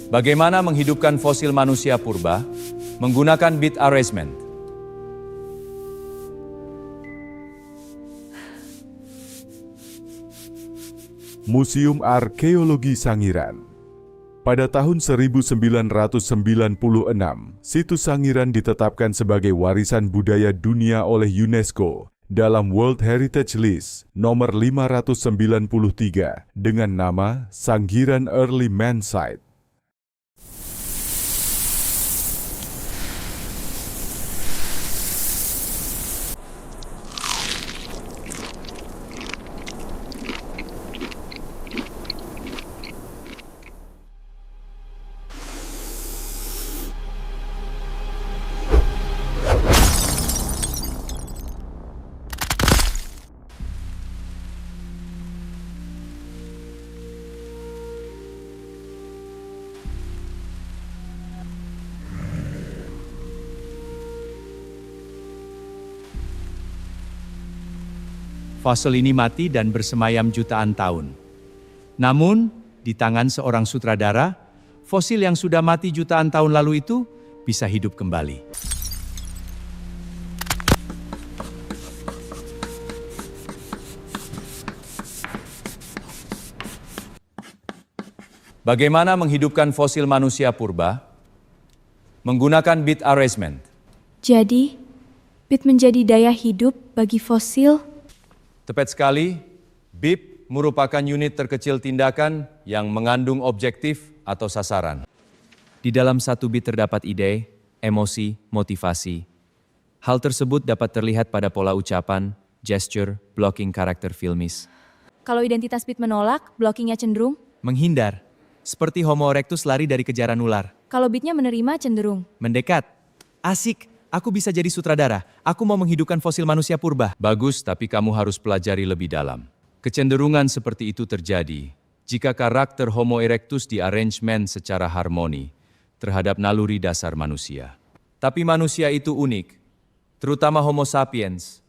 Bagaimana menghidupkan fosil manusia purba menggunakan bit arrangement? Museum Arkeologi Sangiran. Pada tahun 1996, situs Sangiran ditetapkan sebagai warisan budaya dunia oleh UNESCO dalam World Heritage List nomor 593 dengan nama Sangiran Early Man Site. Fosil ini mati dan bersemayam jutaan tahun. Namun, di tangan seorang sutradara, fosil yang sudah mati jutaan tahun lalu itu bisa hidup kembali. Bagaimana menghidupkan fosil manusia purba? Menggunakan bit arrangement. Jadi, bit menjadi daya hidup bagi fosil. Tepat sekali, BIP merupakan unit terkecil tindakan yang mengandung objektif atau sasaran. Di dalam satu bit terdapat ide, emosi, motivasi. Hal tersebut dapat terlihat pada pola ucapan, gesture, blocking karakter filmis. Kalau identitas bit menolak, blockingnya cenderung. Menghindar, seperti Homo erectus lari dari kejaran ular. Kalau bitnya menerima, cenderung. Mendekat, asik. Aku bisa jadi sutradara. Aku mau menghidupkan fosil manusia purba. Bagus, tapi kamu harus pelajari lebih dalam. Kecenderungan seperti itu terjadi jika karakter Homo erectus diarrangement secara harmoni terhadap naluri dasar manusia. Tapi manusia itu unik, terutama Homo sapiens.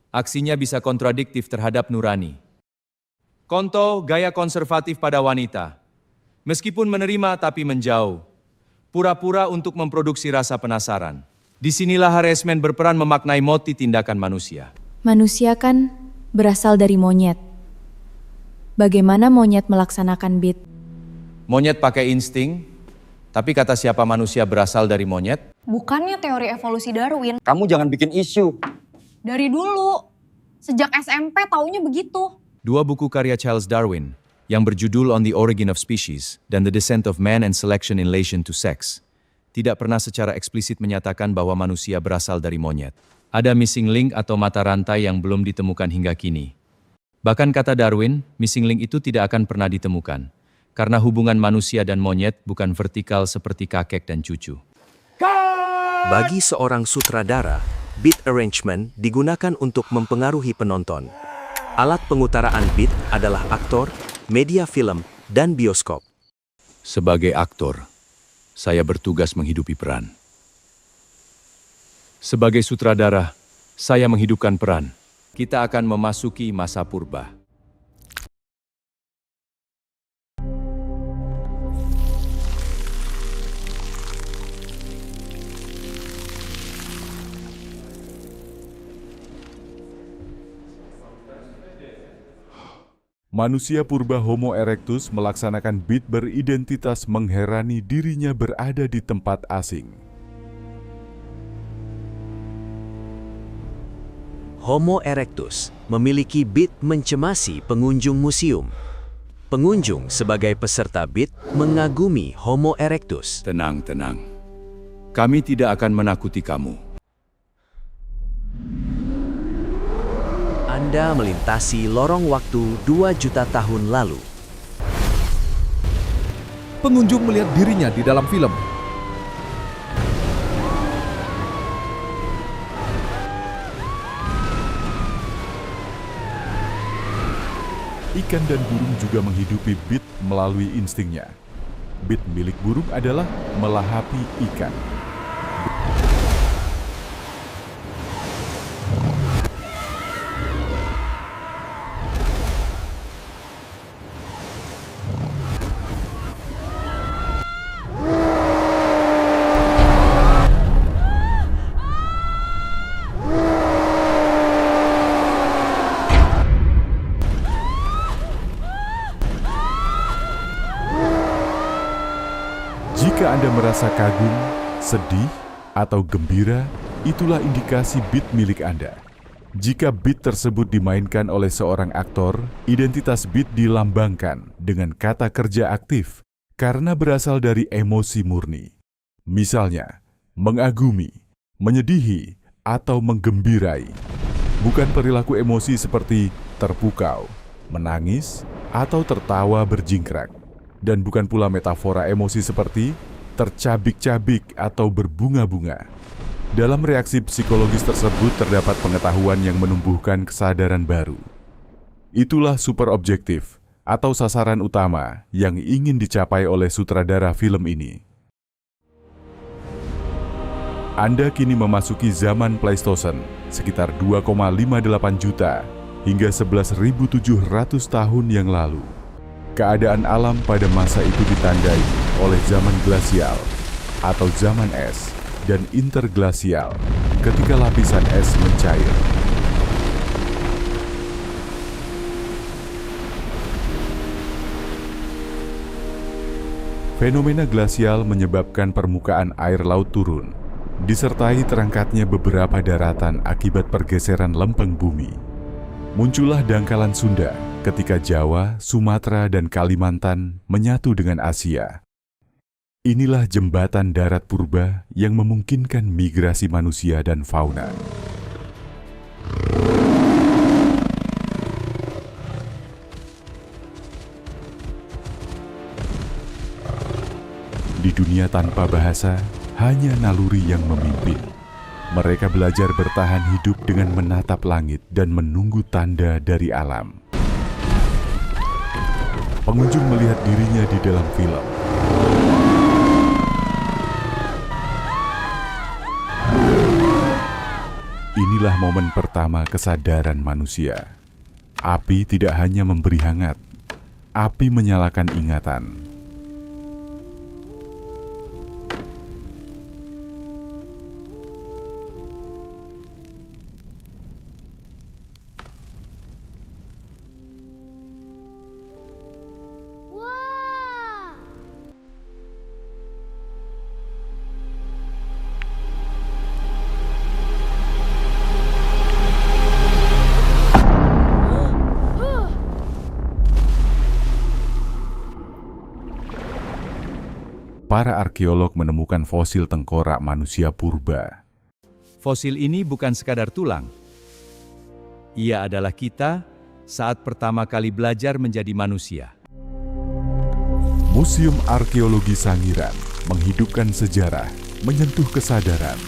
Aksinya bisa kontradiktif terhadap nurani. Contoh, gaya konservatif pada wanita. Meskipun menerima tapi menjauh. Pura-pura untuk memproduksi rasa penasaran. Disinilah harassment berperan memaknai motif tindakan manusia. Manusia kan berasal dari monyet. Bagaimana monyet melaksanakan bit? Monyet pakai insting, tapi kata siapa manusia berasal dari monyet? Bukannya teori evolusi Darwin. Kamu jangan bikin isu. Dari dulu. Sejak SMP taunya begitu. Dua buku karya Charles Darwin yang berjudul On the Origin of Species dan The Descent of Man and Selection in Relation to Sex tidak pernah secara eksplisit menyatakan bahwa manusia berasal dari monyet. Ada missing link atau mata rantai yang belum ditemukan hingga kini. Bahkan kata Darwin, missing link itu tidak akan pernah ditemukan, karena hubungan manusia dan monyet bukan vertikal seperti kakek dan cucu. Bagi seorang sutradara, bit arrangement digunakan untuk mempengaruhi penonton. Alat pengutaraan bit adalah aktor, media film, dan bioskop. Sebagai aktor, saya bertugas menghidupi peran. Sebagai sutradara, saya menghidupkan peran. Kita akan memasuki masa purba. Manusia purba Homo erectus melaksanakan bit beridentitas mengherani dirinya berada di tempat asing. Homo erectus memiliki bit mencemasi pengunjung museum. Pengunjung sebagai peserta bit mengagumi Homo erectus. Tenang, tenang. Kami tidak akan menakuti kamu. Anda melintasi lorong waktu 2 juta tahun lalu. Pengunjung melihat dirinya di dalam film. Ikan dan burung juga menghidupi bit melalui instingnya. Bit milik burung adalah melahapi ikan. merasa kagum, sedih, atau gembira, itulah indikasi beat milik Anda. Jika beat tersebut dimainkan oleh seorang aktor, identitas beat dilambangkan dengan kata kerja aktif karena berasal dari emosi murni. Misalnya, mengagumi, menyedihi, atau menggembiraai. Bukan perilaku emosi seperti terpukau, menangis, atau tertawa berjingkrak. Dan bukan pula metafora emosi seperti tercabik-cabik atau berbunga-bunga. Dalam reaksi psikologis tersebut terdapat pengetahuan yang menumbuhkan kesadaran baru. Itulah super objektif atau sasaran utama yang ingin dicapai oleh sutradara film ini. Anda kini memasuki zaman Pleistosen, sekitar 2,58 juta hingga 11.700 tahun yang lalu. Keadaan alam pada masa itu ditandai oleh zaman glasial atau zaman es dan interglasial ketika lapisan es mencair. Fenomena glasial menyebabkan permukaan air laut turun, disertai terangkatnya beberapa daratan akibat pergeseran lempeng bumi. Muncullah dangkalan Sunda ketika Jawa, Sumatera, dan Kalimantan menyatu dengan Asia. Inilah jembatan darat purba yang memungkinkan migrasi manusia dan fauna. Di dunia tanpa bahasa, hanya naluri yang memimpin. Mereka belajar bertahan hidup dengan menatap langit dan menunggu tanda dari alam. Pengunjung melihat dirinya di dalam film. Inilah momen pertama kesadaran manusia. Api tidak hanya memberi hangat, api menyalakan ingatan. Para arkeolog menemukan fosil tengkorak manusia purba. Fosil ini bukan sekadar tulang. Ia adalah kita saat pertama kali belajar menjadi manusia. Museum Arkeologi Sangiran menghidupkan sejarah, menyentuh kesadaran,